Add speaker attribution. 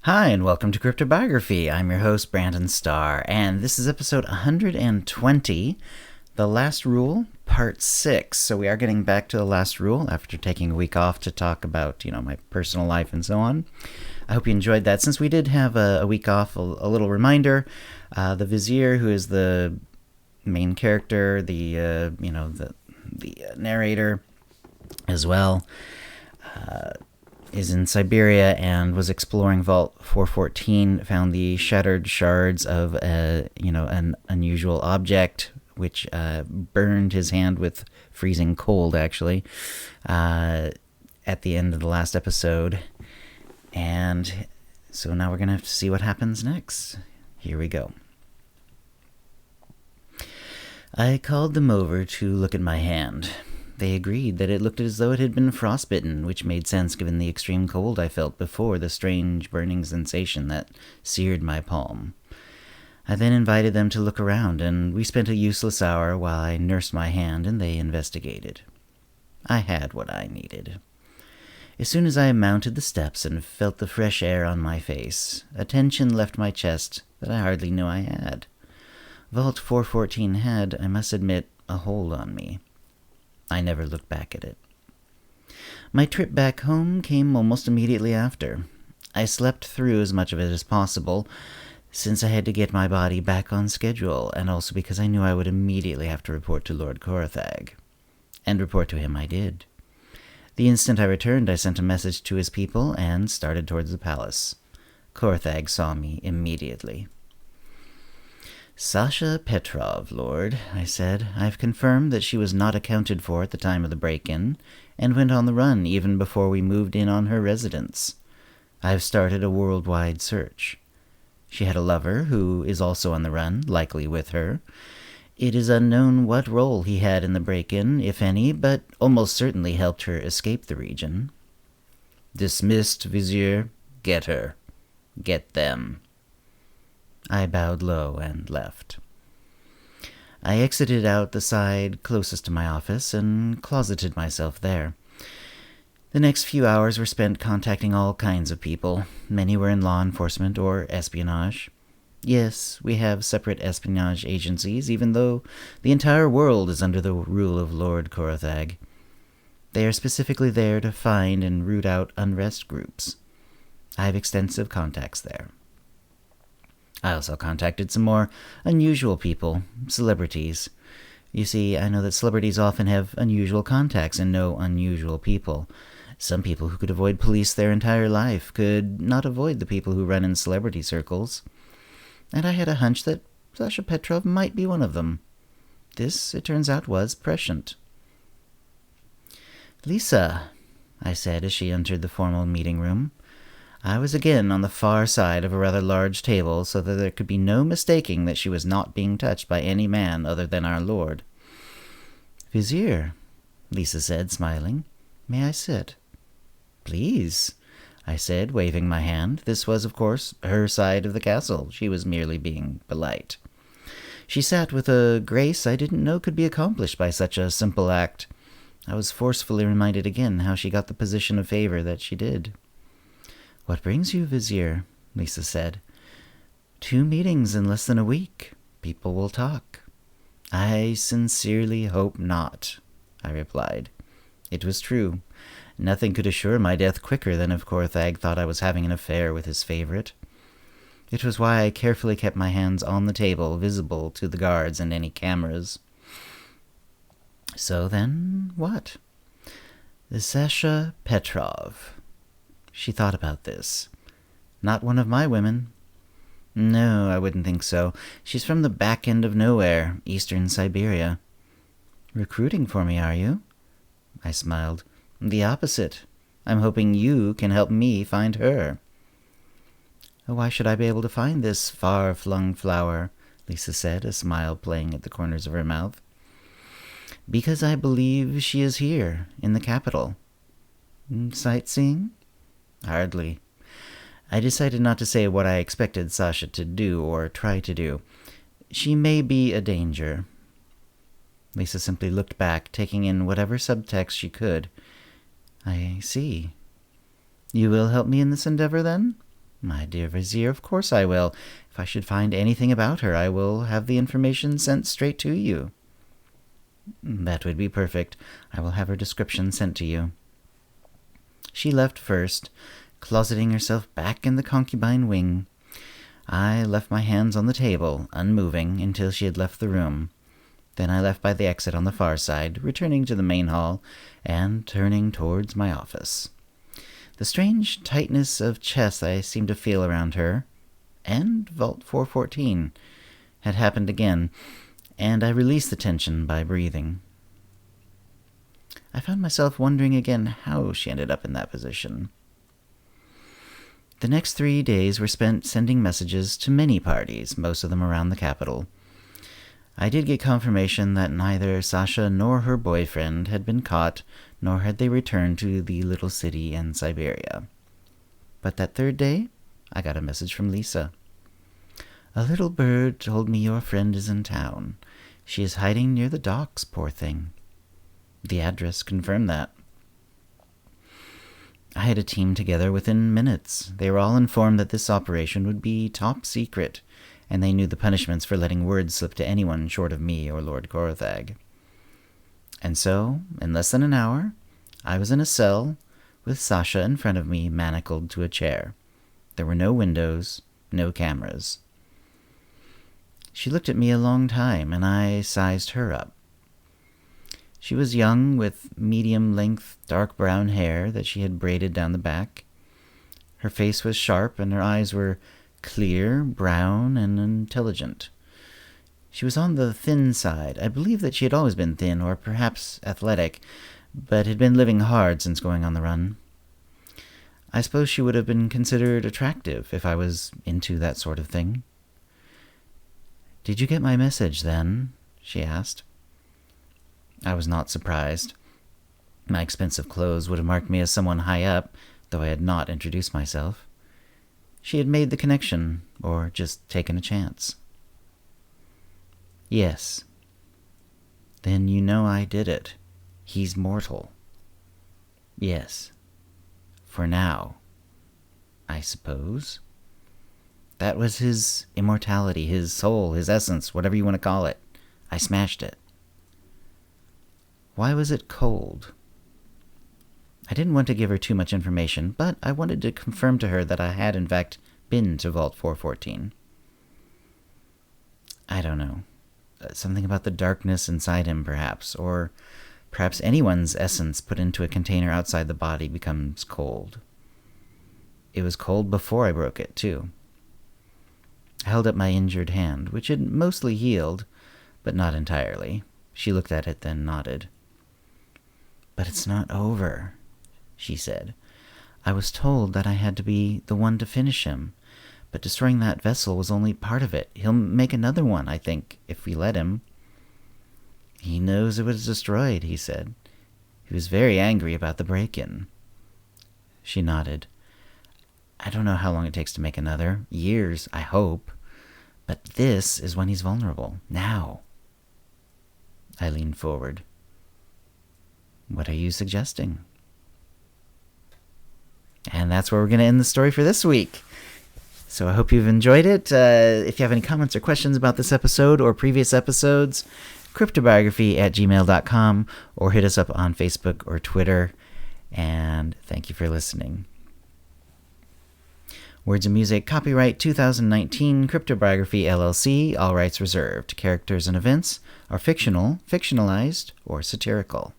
Speaker 1: Hi, and welcome to CryptoBiography. I'm your host, Brandon Starr, and this is episode 120, The Last Rule, Part 6. So we are getting back to The Last Rule after taking a week off to talk about, my personal life and so on. I hope you enjoyed that. Since we did have a week off, a little reminder, the Vizier, who is the main character, the narrator as well, is in Siberia and was exploring Vault 414, found the shattered shards of an unusual object which burned his hand with freezing cold, actually, at the end of the last episode. And so now we're going to have to see what happens next. Here we go. I called them over to look at my hand. They agreed that it looked as though it had been frostbitten, which made sense given the extreme cold I felt before the strange burning sensation that seared my palm. I then invited them to look around, and we spent a useless hour while I nursed my hand and they investigated. I had what I needed. As soon as I mounted the steps and felt the fresh air on my face, a tension left my chest that I hardly knew I had. Vault 414 had, I must admit, a hold on me. I never looked back at it. My trip back home came almost immediately after. I slept through as much of it as possible, since I had to get my body back on schedule, and also because I knew I would immediately have to report to Lord Korathag. And report to him I did. The instant I returned, I sent a message to his people and started towards the palace. Korathag saw me immediately. "Sasha Petrov, Lord," I said. "I've confirmed that she was not accounted for at the time of the break-in, and went on the run even before we moved in on her residence. I've started a worldwide search. She had a lover who is also on the run, likely with her. It is unknown what role he had in the break-in, if any, but almost certainly helped her escape the region." "Dismissed, Vizier. Get her. Get them." I bowed low and left. I exited out the side closest to my office and closeted myself there. The next few hours were spent contacting all kinds of people. Many were in law enforcement or espionage. Yes, we have separate espionage agencies, even though the entire world is under the rule of Lord Korathag. They are specifically there to find and root out unrest groups. I have extensive contacts there. I also contacted some more unusual people, celebrities. You see, I know that celebrities often have unusual contacts and know unusual people. Some people who could avoid police their entire life could not avoid the people who run in celebrity circles. And I had a hunch that Sasha Petrov might be one of them. This, it turns out, was prescient. "Lisa," I said as she entered the formal meeting room. I was again on the far side of a rather large table, so that there could be no mistaking that she was not being touched by any man other than our lord. "Vizier," Lisa said, smiling. "May I sit?" "Please," I said, waving my hand. This was, of course, her side of the castle. She was merely being polite. She sat with a grace I didn't know could be accomplished by such a simple act. I was forcefully reminded again how she got the position of favor that she did. "What brings you, Vizier?" Lisa said. "2 meetings in less than a week. People will talk." "I sincerely hope not," I replied. It was true. Nothing could assure my death quicker than if Korathag thought I was having an affair with his favorite. It was why I carefully kept my hands on the table, visible to the guards and any cameras. So then, what? The Sasha Petrov. She thought about this. Not one of my women. No, I wouldn't think so. She's from the back end of nowhere, eastern Siberia. "Recruiting for me, are you?" I smiled. "The opposite. I'm hoping you can help me find her." "Why should I be able to find this far-flung flower?" Lisa said, a smile playing at the corners of her mouth. "Because I believe she is here, in the capital." "Sightseeing?" "Hardly. I decided not to say what I expected Sasha to do or try to do. She may be a danger." Lisa simply looked back, taking in whatever subtext she could. "I see. You will help me in this endeavor, then?" My dear Vizier, of course I will. If I should find anything about her, I will have the information sent straight to you. That would be perfect. I will have her description sent to you. She left first, closeting herself back in the concubine wing. I left my hands on the table, unmoving, until she had left the room. Then I left by the exit on the far side, returning to the main hall, and turning towards my office. The strange tightness of chest I seemed to feel around her, and Vault 414, had happened again, and I released the tension by breathing. I found myself wondering again how she ended up in that position. The next 3 days were spent sending messages to many parties, most of them around the capital. I did get confirmation that neither Sasha nor her boyfriend had been caught, nor had they returned to the little city in Siberia. But that third day, I got a message from Lisa. "A little bird told me your friend is in town. She is hiding near the docks, poor thing." The address confirmed that. I had a team together within minutes. They were all informed that this operation would be top secret, and they knew the punishments for letting word slip to anyone short of me or Lord Corothag. And so, in less than an hour, I was in a cell, with Sasha in front of me, manacled to a chair. There were no windows, no cameras. She looked at me a long time, and I sized her up. She was young, with medium-length, dark brown hair that she had braided down the back. Her face was sharp, and her eyes were clear, brown, and intelligent. She was on the thin side. I believe that she had always been thin, or perhaps athletic, but had been living hard since going on the run. I suppose she would have been considered attractive if I was into that sort of thing. "Did you get my message, then?" she asked. I was not surprised. My expensive clothes would have marked me as someone high up, though I had not introduced myself. She had made the connection, or just taken a chance. "Yes." "Then you know I did it. He's mortal." "Yes. For now, I suppose." "That was his immortality, his soul, his essence, whatever you want to call it. I smashed it." "Why was it cold?" I didn't want to give her too much information, but I wanted to confirm to her that I had in fact been to Vault 414. "I don't know. Something about the darkness inside him, perhaps, or perhaps anyone's essence put into a container outside the body becomes cold. It was cold before I broke it, too." I held up my injured hand, which had mostly healed, but not entirely. She looked at it, then nodded. "But it's not over," she said. "I was told that I had to be the one to finish him, but destroying that vessel was only part of it. He'll make another one, I think, if we let him." "He knows it was destroyed," he said. "He was very angry about the break-in." She nodded. "I don't know how long it takes to make another. Years, I hope. But this is when he's vulnerable. Now." I leaned forward. "What are you suggesting?" And that's where we're going to end the story for this week. So I hope you've enjoyed it. If you have any comments or questions about this episode or previous episodes, CryptoBiography@gmail.com, or hit us up on Facebook or Twitter. And thank you for listening. Words and music, copyright 2019, CryptoBiography LLC, all rights reserved. Characters and events are fictional, fictionalized, or satirical.